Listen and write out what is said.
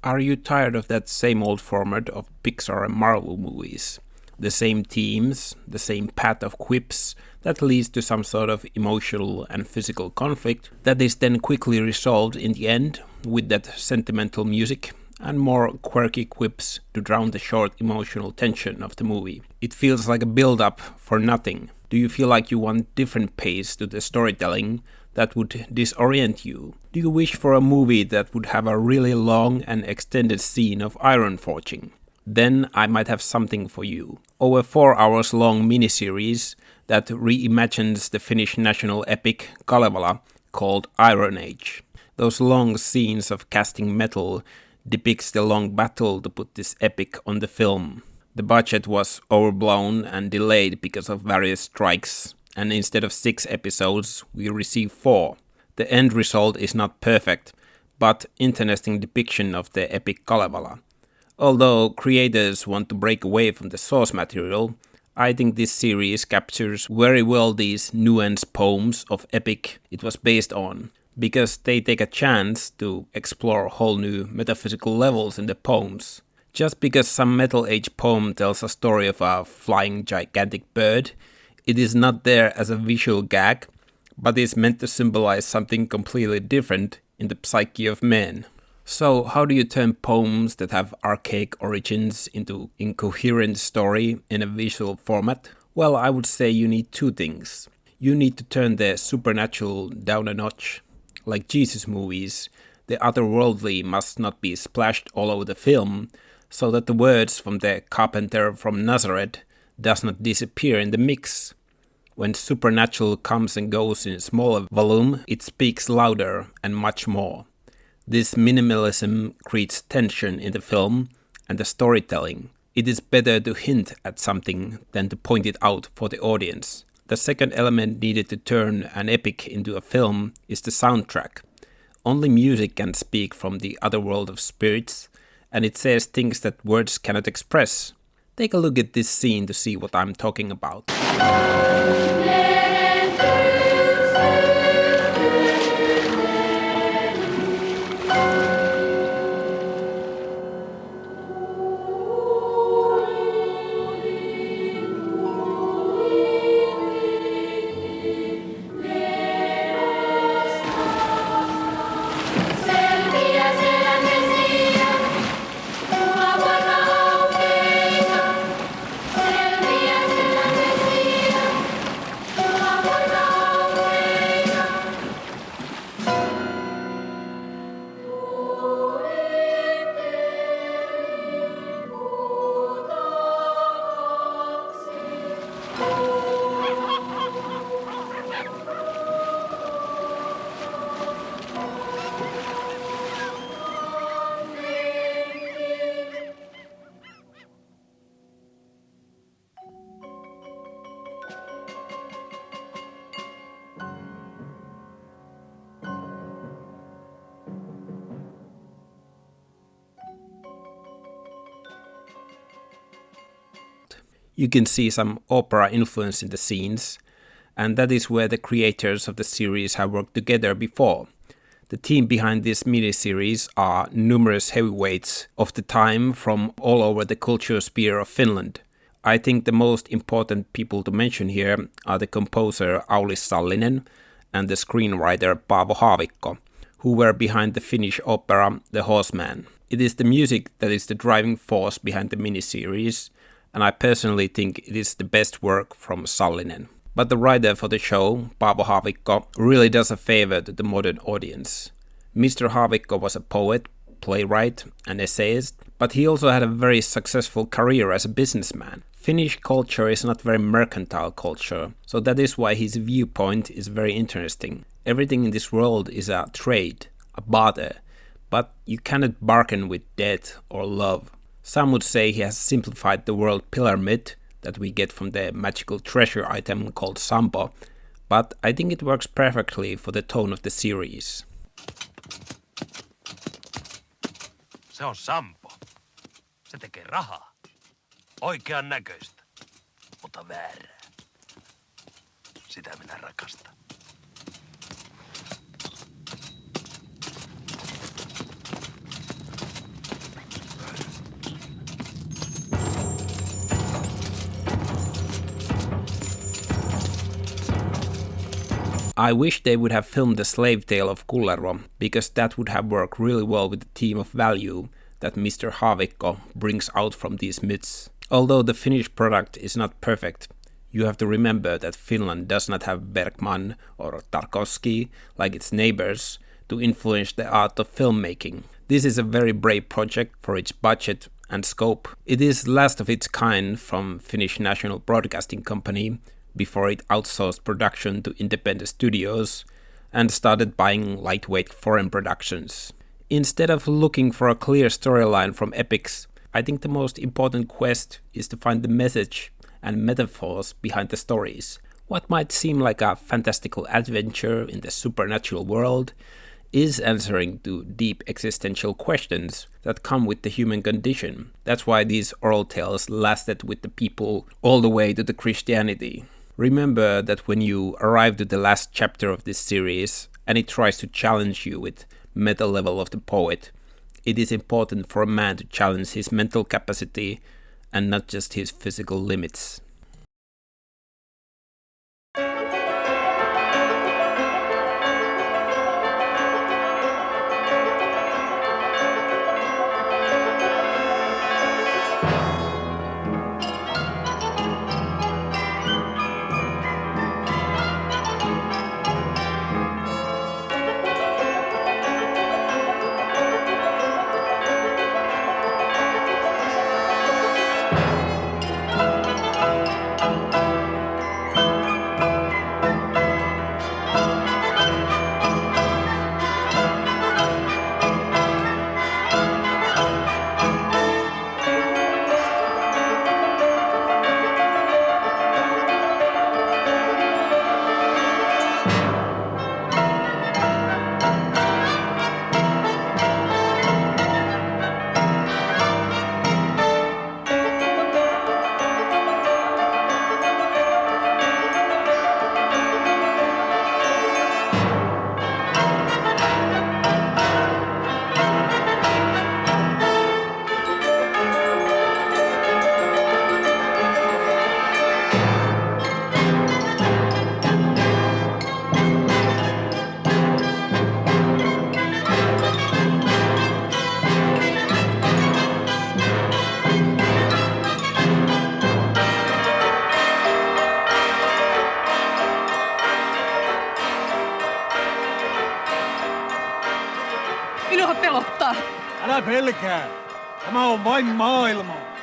Are you tired of that same old format of Pixar and Marvel movies? The same themes, the same path of quips that leads to some sort of emotional and physical conflict that is then quickly resolved in the end with that sentimental music and more quirky quips to drown the short emotional tension of the movie. It feels like a build-up for nothing. Do you feel like you want different pace to the storytelling that would disorient you? Do you wish for a movie that would have a really long and extended scene of iron forging? Then I might have something for you. Over 4 hours long miniseries that reimagines the Finnish national epic Kalevala called Iron Age. Those long scenes of casting metal depicts the long battle to put this epic on the film. The budget was overblown and delayed because of various strikes, and instead of 6 episodes, we received 4. The end result is not perfect, but interesting depiction of the epic Kalevala. Although creators want to break away from the source material, I think this series captures very well these nuanced poems of epic it was based on, because they take a chance to explore whole new metaphysical levels in the poems. Just because some Metal Age poem tells a story of a flying gigantic bird, it is not there as a visual gag, but is meant to symbolize something completely different in the psyche of men. So how do you turn poems that have archaic origins into incoherent story in a visual format? Well, I would say you need 2 things. You need to turn the supernatural down a notch. Like Jesus movies, the otherworldly must not be splashed all over the film, so that the words from the carpenter from Nazareth does not disappear in the mix. When supernatural comes and goes in a smaller volume, it speaks louder and much more. This minimalism creates tension in the film and the storytelling. It is better to hint at something than to point it out for the audience. The second element needed to turn an epic into a film is the soundtrack. Only music can speak from the other world of spirits, and it says things that words cannot express. Take a look at this scene to see what I'm talking about. You can see some opera influence in the scenes, and that is where the creators of the series have worked together before. The team behind this miniseries are numerous heavyweights of the time from all over the cultural sphere of Finland. I think the most important people to mention here are the composer Aulis Sallinen and the screenwriter Paavo Haavikko, who were behind the Finnish opera The Horseman. It is the music that is the driving force behind the miniseries, and I personally think it is the best work from Sallinen. But the writer for the show, Paavo Haavikko, really does a favor to the modern audience. Mr. Haavikko was a poet, playwright, and essayist, but he also had a very successful career as a businessman. Finnish culture is not very mercantile culture, so that is why his viewpoint is very interesting. Everything in this world is a trade, a barter, but you cannot bargain with death or love. Some would say he has simplified the world pillar myth that we get from the magical treasure item called Sampo, but I think it works perfectly for the tone of the series. Se on Sampo. Se tekee rahaa. Oikean näköistä, mutta väärää. Sitä minä rakastan. I wish they would have filmed the slave tale of Kullervo, because that would have worked really well with the theme of value that Mr. Haavikko brings out from these myths. Although the finished product is not perfect, you have to remember that Finland does not have Bergman or Tarkovsky like its neighbors to influence the art of filmmaking. This is a very brave project for its budget and scope. It is last of its kind from Finnish National Broadcasting Company before it outsourced production to independent studios and started buying lightweight foreign productions. Instead of looking for a clear storyline from epics, I think the most important quest is to find the message and metaphors behind the stories. What might seem like a fantastical adventure in the supernatural world is answering to deep existential questions that come with the human condition. That's why these oral tales lasted with the people all the way to the Christianity. Remember that when you arrive to the last chapter of this series and it tries to challenge you with meta level of the poet, it is important for a man to challenge his mental capacity and not just his physical limits. Minua pelottaa. Älä pelkää. Tämä on vain maailma.